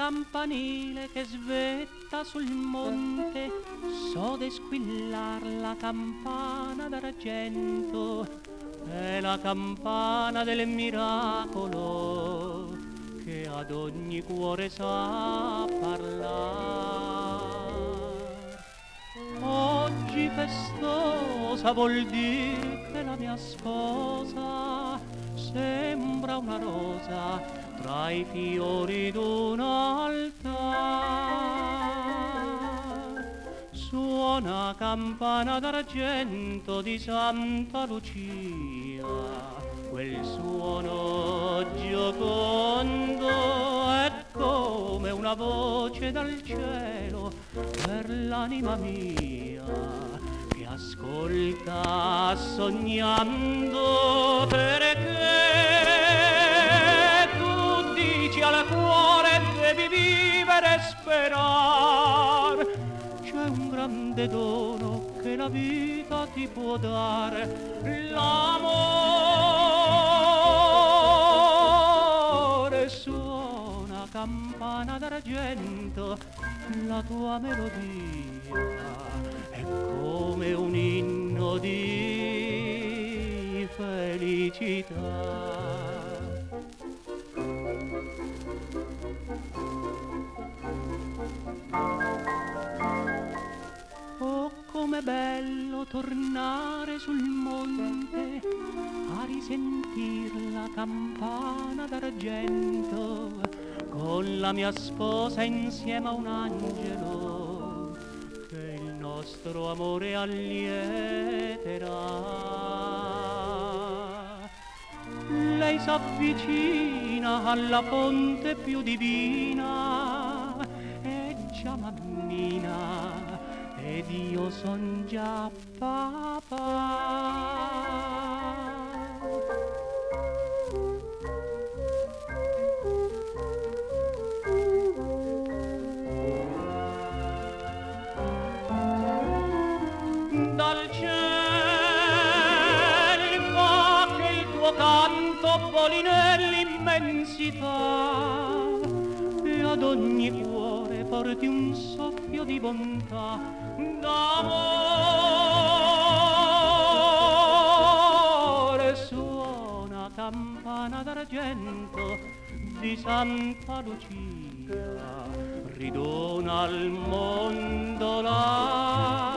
campanile che svetta sul monte, sode squillar la campana d'argento, è la campana del miracolo che ad ogni cuore sa parlar. Oggi festosa vuol dire che la mia sposa sembra una rosa tra i fiori d'un altar. Suona campana d'argento di Santa Lucia, quel suono giocondo è come una voce dal cielo per l'anima mia che ascolta sognando, perché tu dici al cuore devi vivere e sperar. C'è un grande dono che la vita ti può dare, l'amore. Suona campana d'argento, la tua melodia è come un inno di felicità. Oh, com'è bello tornare sul monte a risentir la campana d'argento con la mia sposa insieme a un angelo che il nostro amore allieterà. Lei s'avvicina alla fonte più divina, è già mammina ed io son già papà. Dal cielo fa che il tuo canto voli nell'immensità e ad ogni cuore porti un soffio di bontà, d'amore. Suona campana d'argento di Santa Lucia, ridona al mondo la